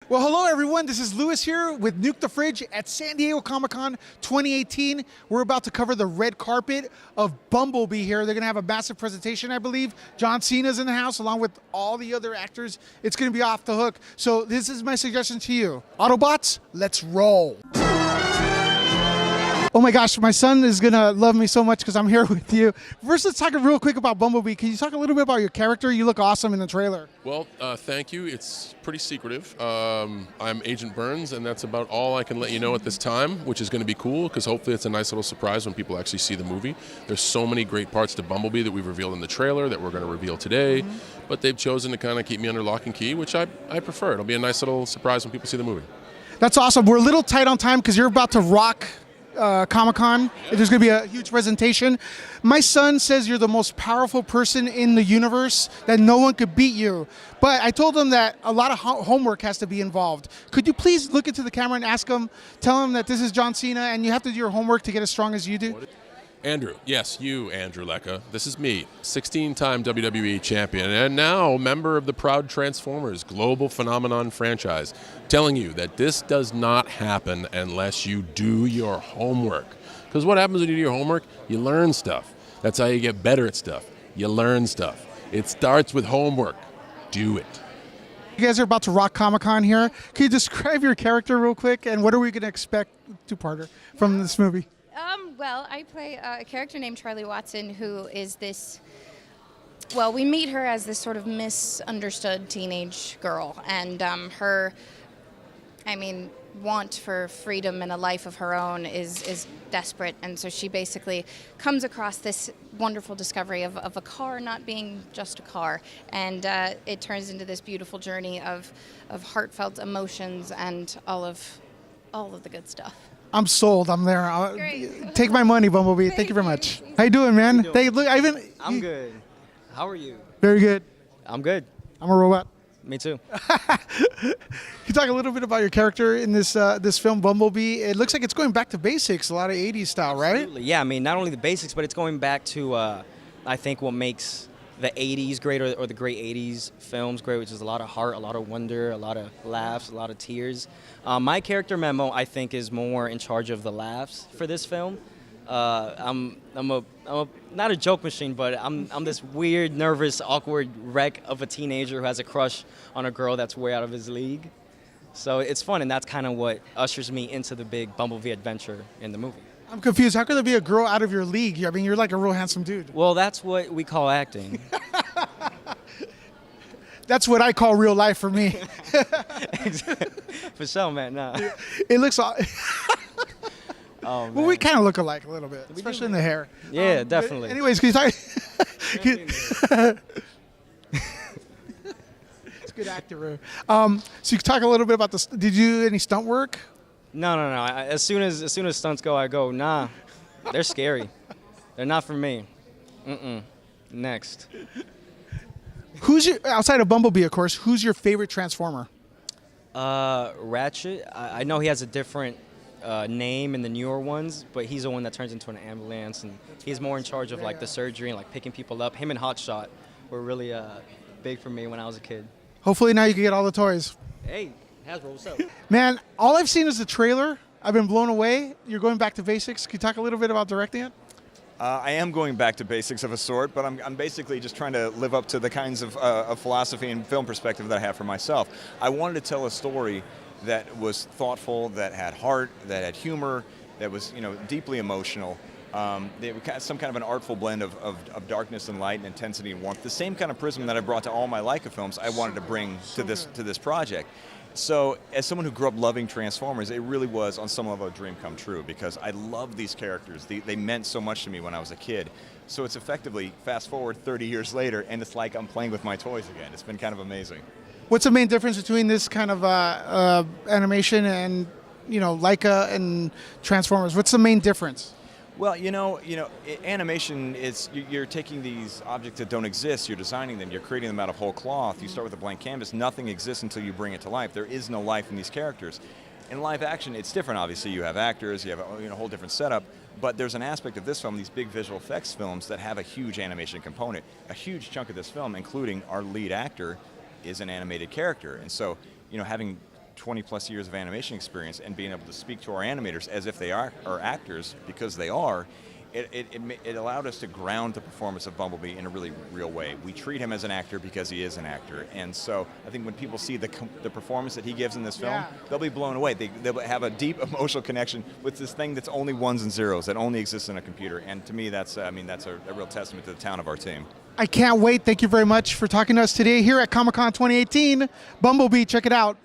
Well, hello everyone. This is Louis here with Nuke the Fridge at San Diego Comic-Con 2018. We're about to cover the red carpet of Bumblebee here. They're going to have a massive presentation, I believe. John Cena's in the house along with all the other actors. It's going to be off the hook. So this is my suggestion to you. Autobots, let's roll. Oh my gosh, my son is going to love me so much because I'm here with you. First, let's talk real quick about Bumblebee. Can you talk a little bit about your character? You look awesome in the trailer. Well, thank you. It's pretty secretive. I'm Agent Burns, and that's about all I can let you know at this time, which is going to be cool because hopefully it's a nice little surprise when people actually see the movie. There's so many great parts to Bumblebee that we've revealed in the trailer that we're going to reveal today, but they've chosen to kind of keep me under lock and key, which I prefer. It'll be a nice little surprise when people see the movie. That's awesome. We're a little tight on time because you're about to rock Comic-Con. There's going to be a huge presentation. My son says you're the most powerful person in the universe, that no one could beat you. But I told him that a lot of homework has to be involved. Could you please look into the camera and ask him, tell him that this is John Cena and you have to do your homework to get as strong as you do? Andrew, yes, you, Andrew LECCA. This is me, 16-time WWE champion, and now member of the proud Transformers Global Phenomenon franchise, telling you that this does not happen unless you do your homework. Because what happens when you do your homework? You learn stuff. That's how you get better at stuff. You learn stuff. It starts with homework. Do it. You guys are about to rock Comic-Con here. Can you describe your character real quick, and what are we going to expect, two-parter, from this movie? Well, I play a character named Charlie Watson, who is this, well, we meet her as this sort of misunderstood teenage girl, and her, want for freedom and a life of her own is desperate, and so she basically comes across this wonderful discovery of a car not being just a car, and it turns into this beautiful journey of heartfelt emotions and all of the good stuff. I'm sold. I'm there. Take my money, Bumblebee. Thank you very much. How you doing, man? I'm good. How are you? Very good. I'm good. I'm a robot. Me too. Can you talk a little bit about your character in this this film, Bumblebee? It looks like it's going back to basics, a lot of 80s style, right? Absolutely. Yeah, not only the basics, but it's going back to, I think, what makes the 80s great, or the great 80s films great, which is a lot of heart, a lot of wonder, a lot of laughs, a lot of tears. My character, Memo, I think, is more in charge of the laughs for this film. I'm not a joke machine, but I'm this weird, nervous, awkward wreck of a teenager who has a crush on a girl that's way out of his league. So it's fun, and that's kind of what ushers me into the big Bumblebee adventure in the movie. I'm confused. How could there be a girl out of your league? You're like a real handsome dude. Well, that's what we call acting. That's what I call real life for me. For sure, man. Nah. It looks... Oh, well, man. we kind of look alike a little bit, especially in the hair. Yeah, definitely. Anyways, can you talk... It's a good actor. So you can talk a little bit about this. Did you do any stunt work? No. As soon as stunts go, I go, nah. They're scary. They're not for me. Next. Outside of Bumblebee, of course, who's your favorite Transformer? Ratchet. I know he has a different name in the newer ones, but he's the one that turns into an ambulance, and he's more in charge of like the surgery and like picking people up. Him and Hotshot were really big for me when I was a kid. Hopefully now you can get all the toys. Hey, Hasbro, what's up? Man, all I've seen is the trailer. I've been blown away. You're going back to basics. Can you talk a little bit about directing it? I am going back to basics of a sort, but I'm basically just trying to live up to the kinds of philosophy and film perspective that I have for myself. I wanted to tell a story that was thoughtful, that had heart, that had humor, that was deeply emotional. Some kind of an artful blend of darkness and light and intensity and warmth. The same kind of prism that I brought to all my LECCA films, I wanted to bring to this project. So as someone who grew up loving Transformers, it really was on some level a dream come true because I love these characters. They meant so much to me when I was a kid. So it's effectively fast forward 30 years later and it's like I'm playing with my toys again. It's been kind of amazing. What's the main difference between this kind of animation and LECCA and Transformers? What's the main difference? Well, animation is you're taking these objects that don't exist, you're designing them, you're creating them out of whole cloth. You start with a blank canvas. Nothing exists until you bring it to life. There is no life in these characters. In live action, it's different. Obviously, you have actors, you have a whole different setup. But there's an aspect of this film, these big visual effects films, that have a huge animation component. A huge chunk of this film, including our lead actor, is an animated character. And so, having 20 plus years of animation experience and being able to speak to our animators as if they are actors, because they are, it allowed us to ground the performance of Bumblebee in a really real way. We treat him as an actor because he is an actor. And so I think when people see the performance that he gives in this film, they'll be blown away. They'll have a deep emotional connection with this thing that's only ones and zeros, that only exists in a computer. And to me, that's a real testament to the talent of our team. I can't wait. Thank you very much for talking to us today here at Comic-Con 2018. Bumblebee, check it out.